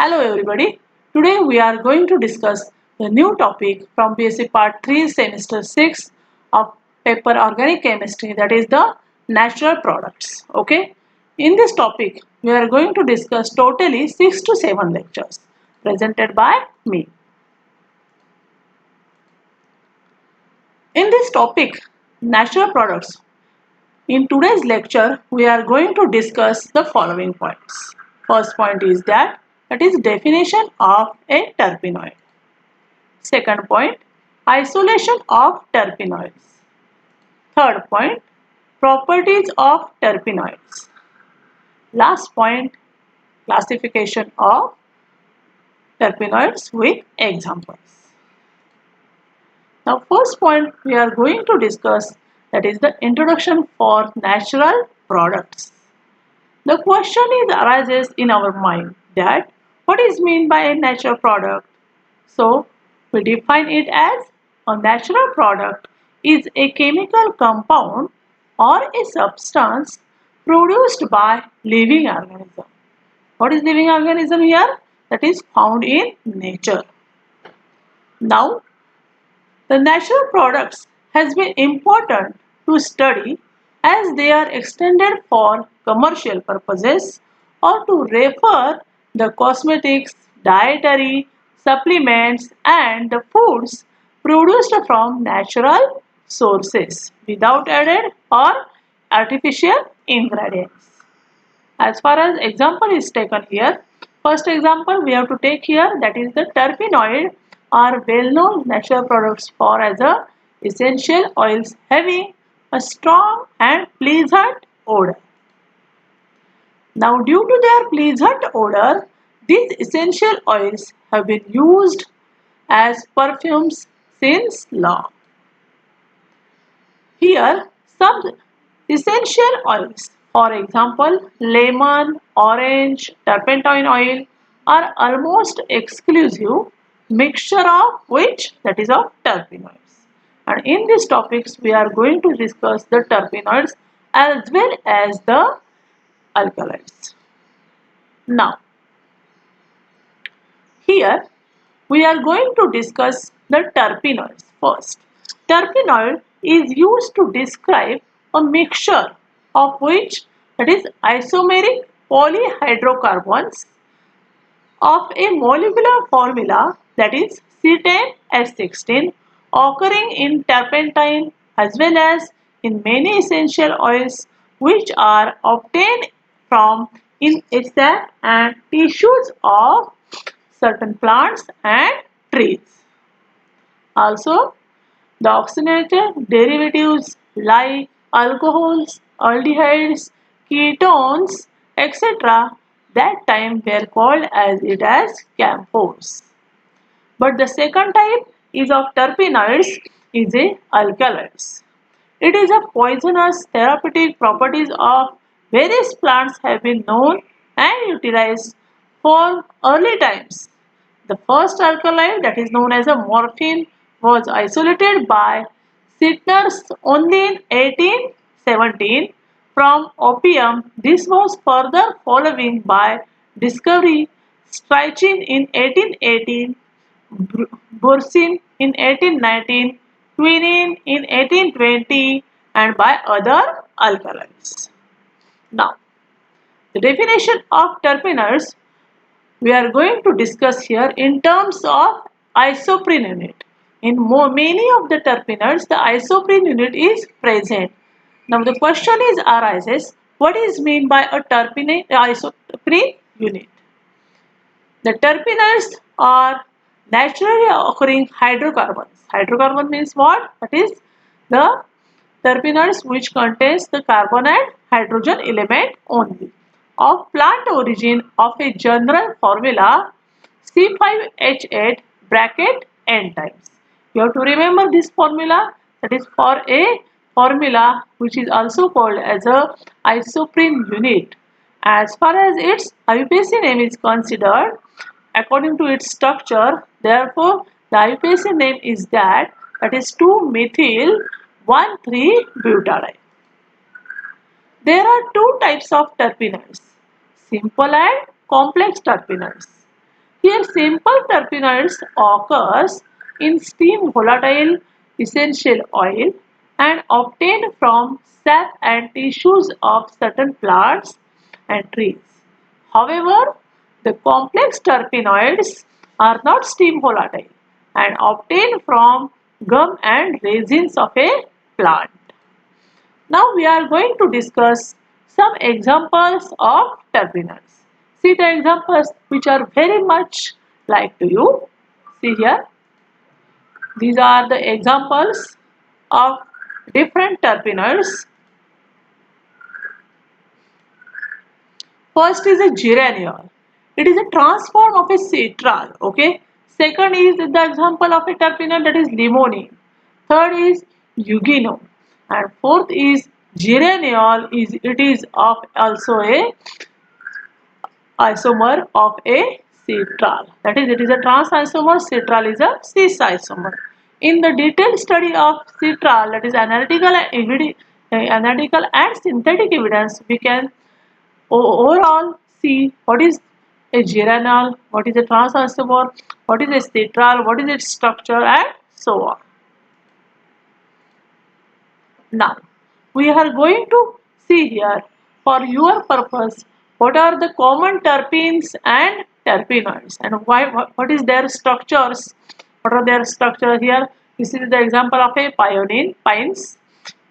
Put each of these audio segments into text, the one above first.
Hello everybody. Today we are going to discuss the new topic from BSc Part 3 Semester 6 of paper Organic Chemistry, that is the natural products. Okay. In this topic we are going to discuss totally 6 to 7 lectures presented by me. In this topic natural products, in today's lecture, we are going to discuss the following points. First point is that is definition of a terpenoid. Second point, isolation of terpenoids. Third point, properties of terpenoids. Last point, classification of terpenoids with examples. Now first point we are going to discuss, that is the introduction for natural products. The question arises in our mind that what is meant by a natural product? So we define it as a natural product is a chemical compound or a substance produced by living organism. What is living organism here? That is found in nature. Now the natural products has been important to study as they are extended for commercial purposes or to refer the cosmetics, dietary supplements and the foods produced from natural sources without added or artificial ingredients. As far as example is taken here, first example we have to take here, that is the terpenoid are well-known natural products for as a essential oils having a strong and pleasant odor. Now due to their pleasant odor, these essential oils have been used as perfumes since long. Here some essential oils, for example lemon, orange, turpentine oil are almost exclusive mixture of which, that is of terpenoids. And in these topics we are going to discuss the terpenoids as well as the alkaloids. Now here we are going to discuss the terpenoids first. Terpenoid is used to describe a mixture of which, that is isomeric polyhydrocarbons of a molecular formula, that is C10H16, occurring in turpentine as well as in many essential oils which are obtained from in sap and tissues of certain plants and trees. Also, the oxygenated derivatives like alcohols, aldehydes, ketones, etc. that time were called as it as camphors. But the second type is of terpenoids is a alkaloids. It is a poisonous therapeutic properties of various plants have been known and utilized for early times. The first alkaloid, that is known as a morphine, was isolated by Sittners only in 1817 from opium. This was further following by discovery strychnine in 1818, Bursin in 1819, quinine in 1820 and by other alkaloids. Now, the definition of terpenoids we are going to discuss here in terms of isoprene unit. In many of the terpenoids, the isoprene unit is present. Now the question is arises, what is meant by a isoprene unit? The terpenoids are naturally occurring hydrocarbons. Hydrocarbon means what? That is the terpenoids which contains the carbon and hydrogen element only of plant origin of a general formula C5H8 bracket N times. You have to remember this formula, that is for a formula which is also called as a isoprene unit. As far as its IUPAC name is considered, according to its structure, therefore the IUPAC name is that is 2-methyl 1,3-butadiene. There are two types of terpenoids, simple and complex terpenoids. Here simple terpenoids occurs in steam volatile essential oil and obtained from sap and tissues of certain plants and trees. However, the complex terpenoids are not steam volatile and obtained from gum and resins of a plant. Now we are going to discuss some examples of terpenoids. See the examples which are very much like to you. See here. These are the examples of different terpenoids. First is a geraniol. It is a transform of a citral. Okay. Second is the example of a terpenoid, that is limonene. Third is eugenol. And fourth is geraniol. It is of also a isomer of a citral. That is, it is a trans isomer. Citral is a cis isomer. In the detailed study of citral, that is analytical and synthetic evidence, we can overall see what is a geranyl, what is a trans isomer, what is a citral, what is its structure, and so on. Now, we are going to see here for your purpose what are the common terpenes and terpenoids and what is their structures, what are their structure here. This is the example of a pines.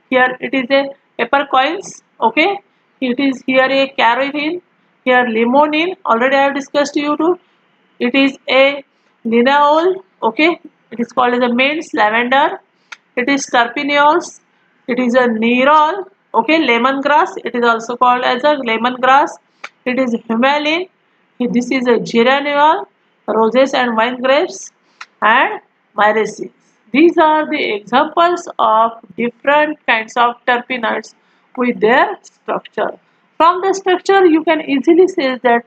Here it is a peppercorns, okay. It is here a carrageenan, here limonene, already I have discussed to you too. It is a linalool, okay. It is called as a mint, lavender. It is terpenols. It is a nerol, okay. Lemongrass. It is also called as a lemongrass. It is humulene. This is a geraniol, roses and wine grapes, and myricets. These are the examples of different kinds of terpenoids with their structure. From the structure, you can easily say that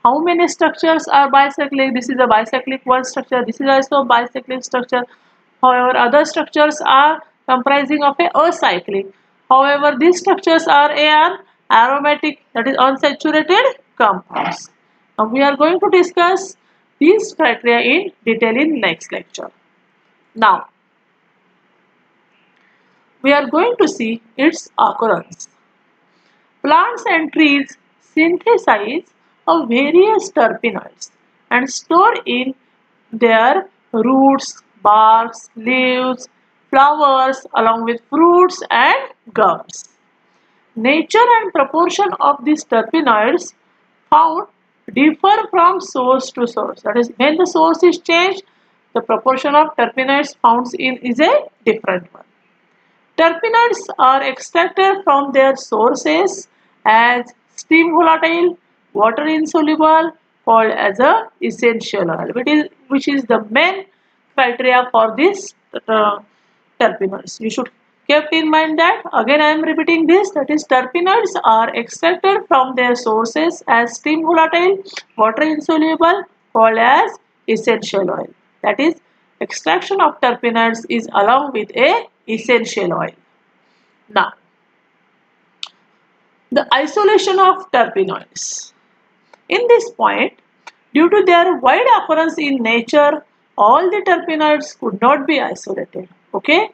how many structures are bicyclic. This is a bicyclic one structure. This is also a bicyclic structure. However, other structures are comprising of a acyclic. However, these structures are an aromatic, that is unsaturated compounds. Now we are going to discuss these criteria in detail in next lecture. Now we are going to see its occurrence. Plants and trees synthesize of various terpenoids and store in their roots, barks, leaves, flowers along with fruits and gums. Nature and proportion of these terpenoids found differ from source to source. That is, when the source is changed, the proportion of terpenoids found in is a different one. Terpenoids are extracted from their sources as steam volatile, water insoluble, called as a essential oil, which is the main criteria for this terpenoids. You should keep in mind that, again I am repeating this, that is terpenoids are extracted from their sources as steam volatile, water insoluble, called as essential oil. That is, extraction of terpenoids is along with a essential oil. Now, the isolation of terpenoids. In this point, due to their wide occurrence in nature, all the terpenoids could not be isolated, okay,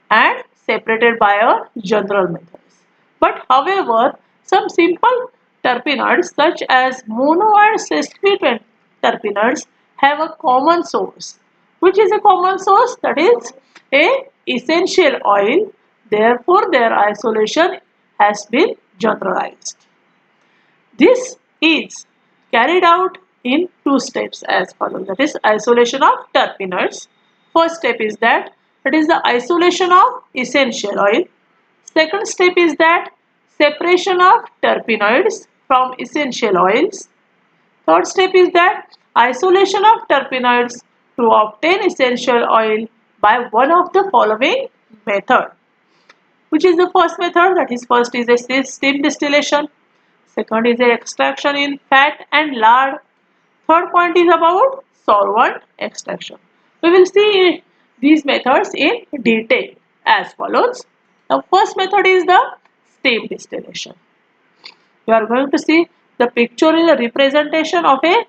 and separated by a general methods. But however, some simple terpenoids such as mono and sesquiterpenoids terpenoids have a common source. Which is a common source? That is a essential oil. Therefore, their isolation has been generalized. This is carried out in two steps as follows. That is isolation of terpenoids. First step is that it is the isolation of essential oil. Second step is that separation of terpenoids from essential oils. Third step is that isolation of terpenoids to obtain essential oil by one of the following method. Which is the first method? That is, first is a steam distillation. Second is a extraction in fat and lard. Third point is about solvent extraction. We will see these methods in detail as follows. The first method is the steam distillation. You are going to see the pictorial representation of a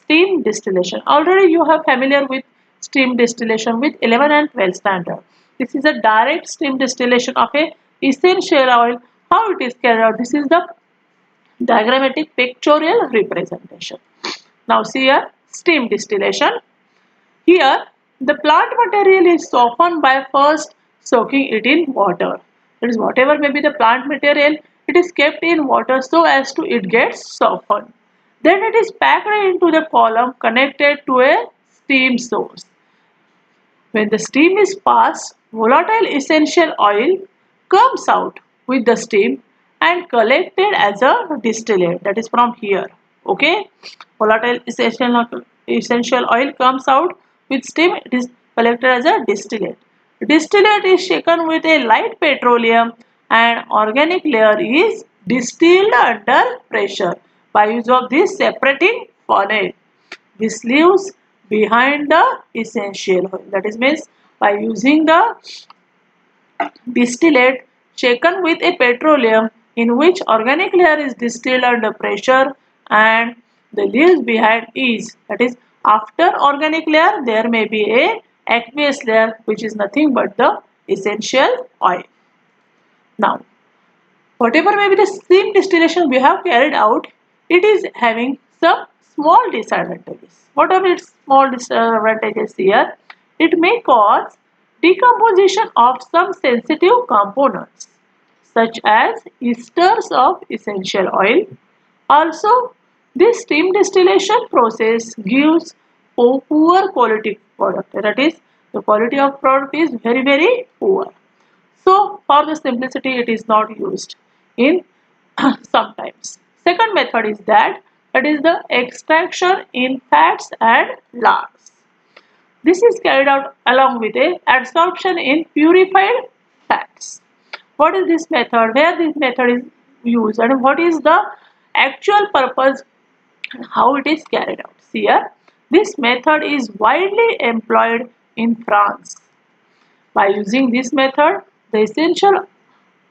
steam distillation. Already you are familiar with steam distillation with 11 and 12 standard. This is a direct steam distillation of a essential oil. How it is carried out? This is the diagrammatic pictorial representation. Now see here, steam distillation. Here, the plant material is softened by first soaking it in water. That is, whatever may be the plant material, it is kept in water so as to it gets softened. Then it is packed into the column connected to a steam source. When the steam is passed, volatile essential oil comes out with the steam and collected as a distillate. That is from here. Okay, volatile essential oil comes out with steam. It is collected as a distillate. Distillate is shaken with a light petroleum and organic layer is distilled under pressure by use of this separating funnel. This leaves behind the essential oil. That is means by using the distillate shaken with a petroleum in which organic layer is distilled under pressure and the leaves behind is, that is, after organic layer there may be a aqueous layer which is nothing but the essential oil. Now whatever may be the steam distillation we have carried out, it is having some small disadvantages. What are its small disadvantages here? It may cause decomposition of some sensitive components such as esters of essential oil. Also, this steam distillation process gives poor quality product. That is, the quality of product is very poor. So for the simplicity it is not used in sometimes. Second method is that is the extraction in fats and lards. This is carried out along with a adsorption in purified fats. What is this method? Where this method is used and what is the actual purpose and how it is carried out? See here, this method is widely employed in France. By using this method, the essential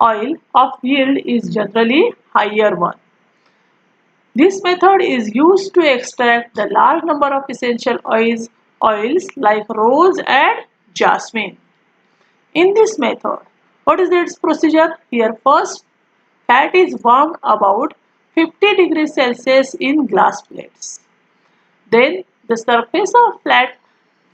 oil of yield is generally higher one. This method is used to extract the large number of essential oils like rose and jasmine. In this method, what is its procedure? Here first, fat is warmed about 50 degrees Celsius in glass plates. Then the surface of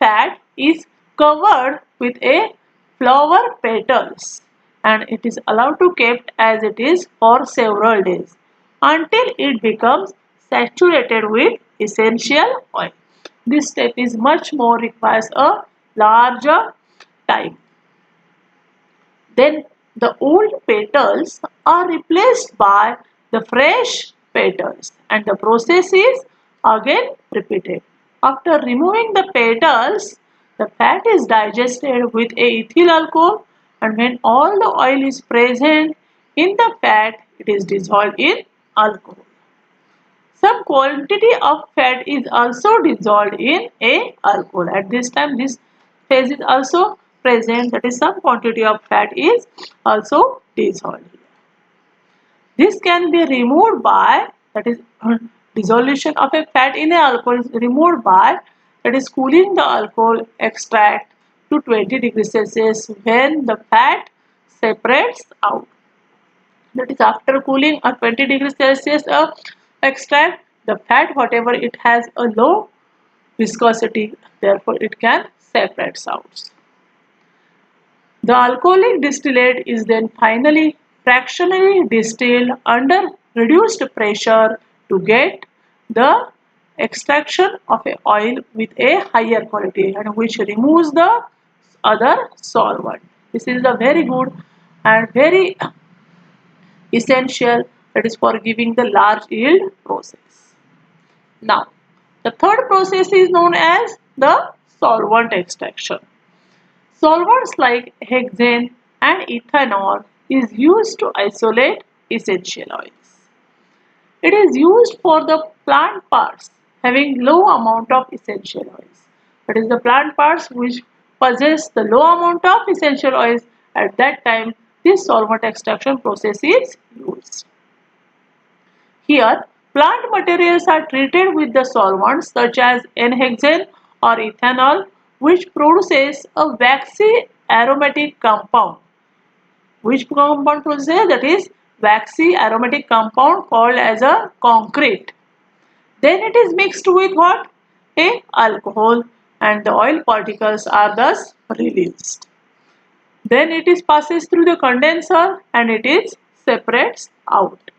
fat is covered with a flower petals and it is allowed to kept as it is for several days until it becomes saturated with essential oil. This step is much more requires a larger time. Then the old petals are replaced by the fresh petals and the process is again repeated. After removing the petals, the fat is digested with a ethyl alcohol and when all the oil is present in the fat, it is dissolved in alcohol. Some quantity of fat is also dissolved in a alcohol. At this time, this phase is also present, that is some quantity of fat is also dissolved. This can be removed by, that is dissolution of a fat in a alcohol is removed by, that is cooling the alcohol extract to 20 degrees Celsius when the fat separates out. That is after cooling at 20 degrees Celsius extract, the fat whatever it has a low viscosity, therefore it can separate out. The alcoholic distillate is then finally fractionally distilled under reduced pressure to get the extraction of a oil with a higher quality and which removes the other solvent. This is a very good and very essential, that is for giving the large yield process. Now, the third process is known as the solvent extraction. Solvents like hexane and ethanol is used to isolate essential oils. It is used for the plant parts having low amount of essential oils. That is the plant parts which possess the low amount of essential oils. At that time, this solvent extraction process is used. Here, Plant materials are treated with the solvents such as N-hexane or ethanol, which produces a waxy aromatic compound. Which compound produces? That is waxy aromatic compound called as a concrete. Then it is mixed with what? A alcohol, and the oil particles are thus released. Then it is passes through the condenser and it is separates out.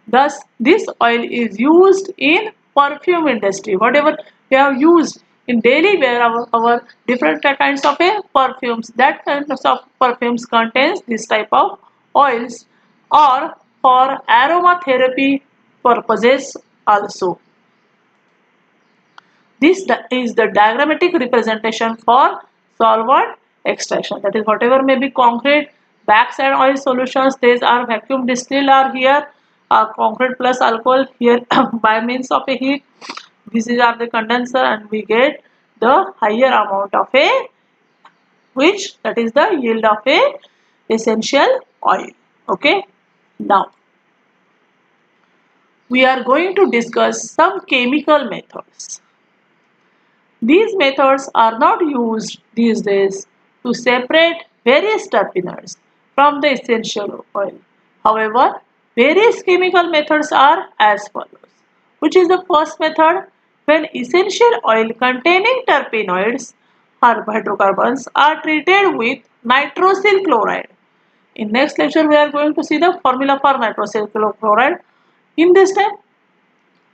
Thus, this oil is used in perfume industry. Whatever we have used in daily wear, our different kinds of perfumes, that kinds of perfumes contains this type of oils, or for aromatherapy purposes also. This is the diagrammatic representation for solvent extraction. That is, whatever may be concrete, backside oil solutions, these are vacuum distilled are here, concrete plus alcohol here by means of a heat. This is are the condenser, and we get the higher amount of a, which that is the yield of a essential oil. Okay. Now we are going to discuss some chemical methods. These methods are not used these days to separate various terpenoids from the essential oil. However, various chemical methods are as follows. Which is the first method? When essential oil containing terpenoids or hydrocarbons are treated with nitrosyl chloride. In next lecture, we are going to see the formula for nitrosyl chloride. In this step,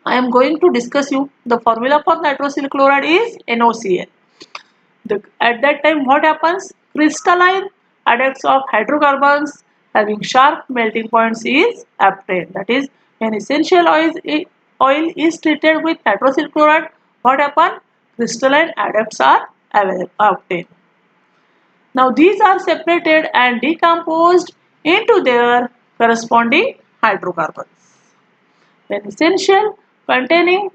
I am going to discuss you the formula for nitrosyl chloride is NOCl. At that time, what happens? Crystalline adducts of hydrocarbons having sharp melting points is obtained. That is, when essential oil is treated with nitrosyl chloride, what happens? Crystalline adducts are obtained. Now these are separated and decomposed into their corresponding hydrocarbons. When essential containing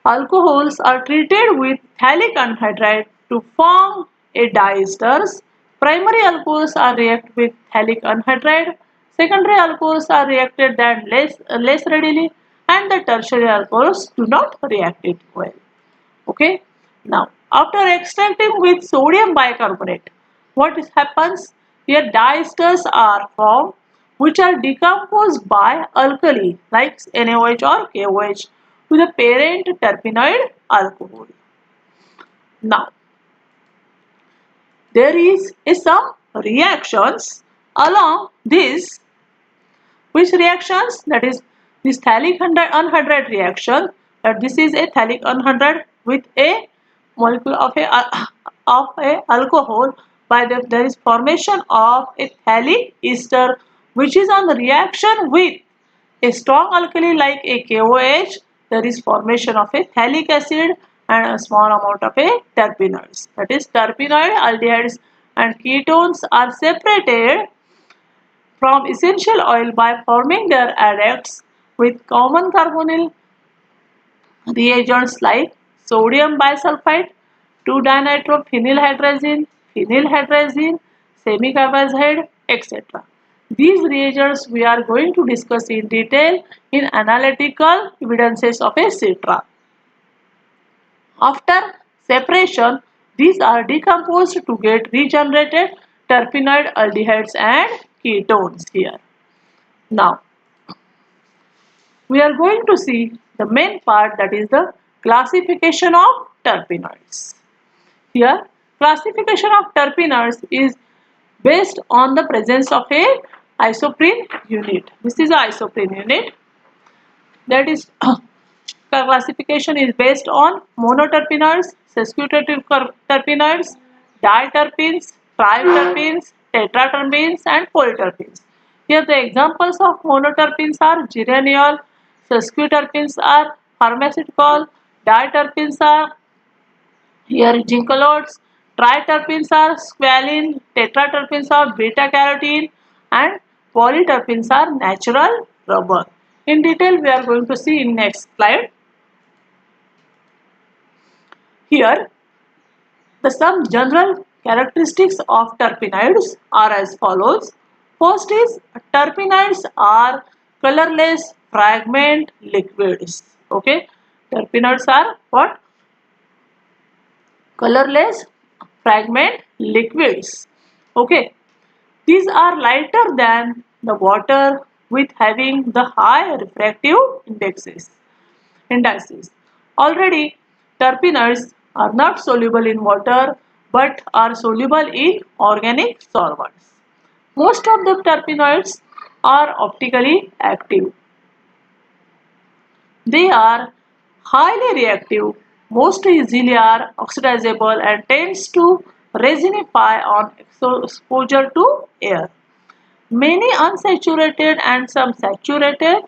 alcohols are treated with phthalic anhydride to form a diesters. Primary alcohols are reacted with phthalic anhydride. Secondary alcohols are reacted that less readily, and the tertiary alcohols do not react it well. Okay. Now, after extracting with sodium bicarbonate, what happens? Here diesters are formed, which are decomposed by alkali like NaOH or KOH to the parent terpenoid alcohol. Now, there is some reactions along this. Which reactions? That is this phthalic anhydride reaction. That this is a phthalic anhydride with a molecule of a alcohol. By there is formation of a phthalic ester, which is on the reaction with a strong alkali like a KOH. There is formation of a phthalic acid and a small amount of a terpenoids. That is, terpenoid aldehydes and ketones are separated from essential oil by forming their adducts with common carbonyl reagents like sodium bisulfite, 2-dinitrophenylhydrazine, phenylhydrazine, semicarbaxide, etc. These reagents we are going to discuss in detail in analytical evidences of a citral. After separation, these are decomposed to get regenerated terpenoid aldehydes and ketones here. Now, we are going to see the main part, that is the classification of terpenoids. Here, classification of terpenoids is based on the presence of a isoprene unit. This is a isoprene unit. That is classification is based on monoterpenoids, sesquiterpenoids, diterpenes, triterpenes, tetraterpenes and polyterpenes. Here the examples of monoterpenes are geraniol, sesquiterpenes are pharmaceuticol, diterpenes are here ginkgolodes, triterpenes are squalene, tetraterpenes are beta carotene and polyterpenes are natural rubber. In detail we are going to see in next slide. Here the some general characteristics of terpenoids are as follows. First is terpenoids are colorless fragment liquids. Okay, terpenoids are what? Colorless fragment liquids. Okay, these are lighter than the water with having the high refractive indices. Already, terpenoids are not soluble in water but are soluble in organic solvents. Most of the terpenoids are optically active. They are highly reactive, most easily are oxidizable and tends to resinify on exposure to air. Many unsaturated and some saturated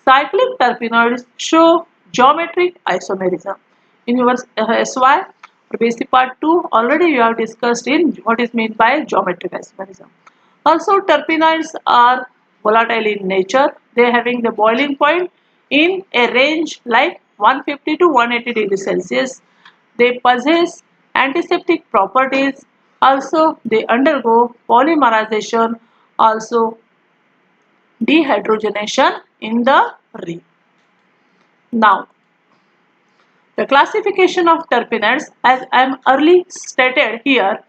cyclic terpenoids show geometric isomerism. In your SY or basic part 2 already you have discussed in what is meant by geometric isomerism. Also terpenoids are volatile in nature. They are having the boiling point in a range like 150 to 180 degrees Celsius. They possess antiseptic properties. Also they undergo polymerization, also dehydrogenation in the ring. Now, the classification of terpenoids, as I am early stated here,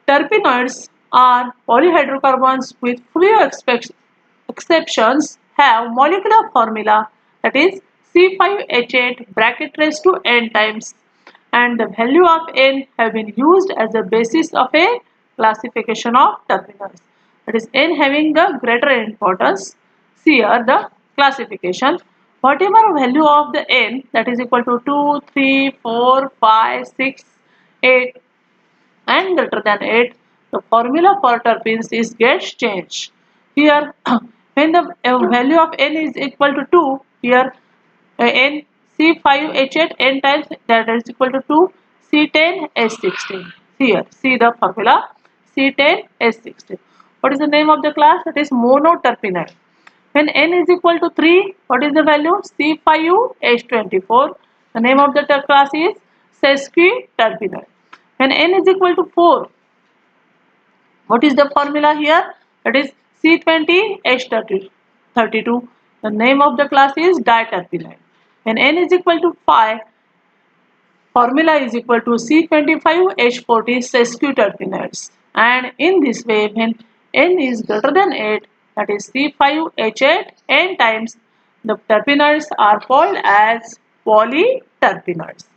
terpenoids are polyhydrocarbons with few exceptions have molecular formula that is C5H8 bracket raised to n times, and the value of n have been used as the basis of a classification of terpenoids. That is n having the greater importance. See here the classification. Whatever value of the n that is equal to 2, 3, 4, 5, 6, 8 and greater than 8, the formula for terpenes is gets changed. Here, when the value of n is equal to 2, here n C5H8 n times that is equal to 2 C10H16. Here, see the formula C10H16. What is the name of the class? That is monoterpenoid. When n is equal to 3, what is the value? C5H24. The name of the class is sesquiterpenoid. When n is equal to 4, what is the formula here? That is C20H32. The name of the class is diterpenoid. When n is equal to 5, formula is equal to C25H40 sesquiterpenoids. And in this way, when n is greater than 8, that is C5H8 n times, the terpenoids are called as polyterpenoids.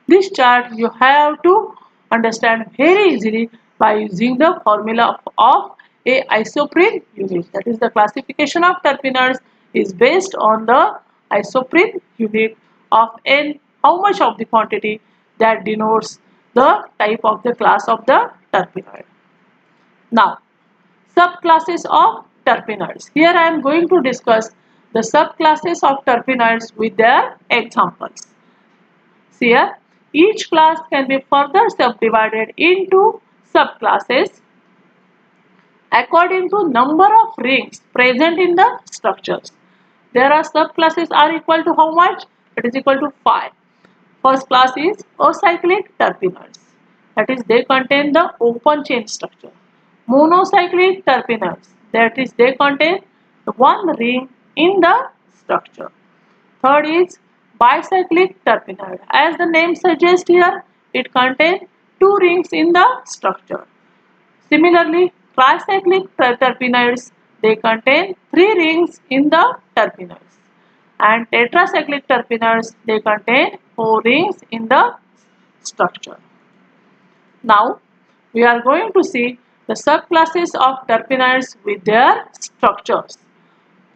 This chart you have to understand very easily by using the formula of a isoprene unit. That is, the classification of terpenoids is based on the isoprene unit of n, how much of the quantity that denotes the type of the class of the terpenoid. Now, subclasses of terpenoids. Here I am going to discuss the subclasses of terpenoids with their examples. See here, each class can be further subdivided into subclasses according to number of rings present in the structures. There are subclasses are equal to how much? It is equal to 5. First class is acyclic terpenoids. That is, they contain the open chain structure. Monocyclic terpenoids. That is, they contain one ring in the structure. Third is bicyclic terpenoid. As the name suggests here, it contains two rings in the structure. Similarly, tricyclic terpenoids, they contain three rings in the terpenoids. And tetracyclic terpenoids, they contain four rings in the structure. Now, we are going to see the subclasses of terpenoids with their structures.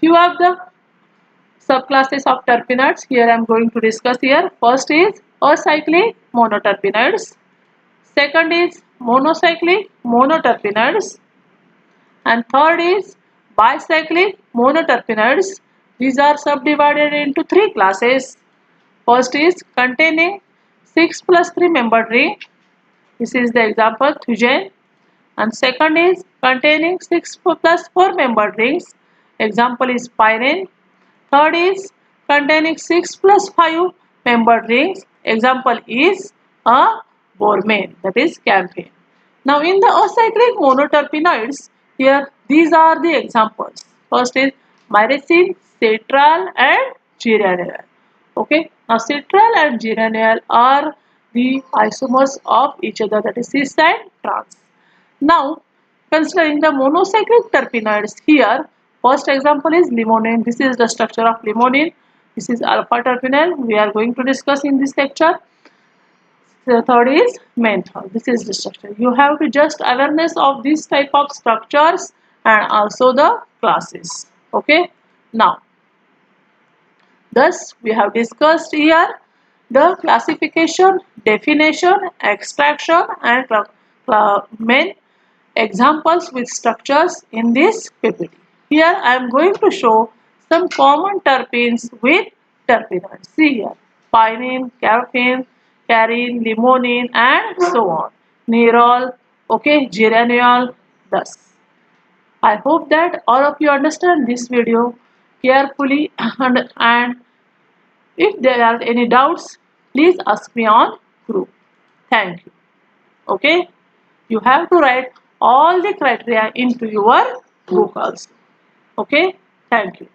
Few of the subclasses of terpenoids here I am going to discuss here. First is acyclic monoterpenoids. Second is monocyclic monoterpenoids. And third is bicyclic monoterpenoids. These are subdivided into three classes. First is containing 6 plus 3 membered ring. This is the example Thujan. And second is containing 6 plus 4 membered rings. Example is pyrene. Third is containing 6 plus 5 membered rings. Example is a bromine, that is campaign. Now in the acyclic monoterpenoids, here these are the examples. First is Myrcene, citral and geranyl. Okay, now citral and geranyl are the isomers of each other, that is cis and trans. Now, considering the monocyclic terpenoids here, first example is limonene. This is the structure of limonene. This is alpha terpineol. We are going to discuss in this lecture. The third is menthol. This is the structure. You have to just awareness of this type of structures and also the classes. Okay. Now, thus we have discussed here the classification, definition, extraction and main examples with structures in this PPT. Here I am going to show some common terpenes with terpenoids. See here, pinene, caffeine, carine, limonene and so on. Nerol, okay, geraniol, thus. I hope that all of you understand this video carefully and if there are any doubts, please ask me on group. Thank you. Okay, you have to write all the criteria into your book also. Okay, thank you.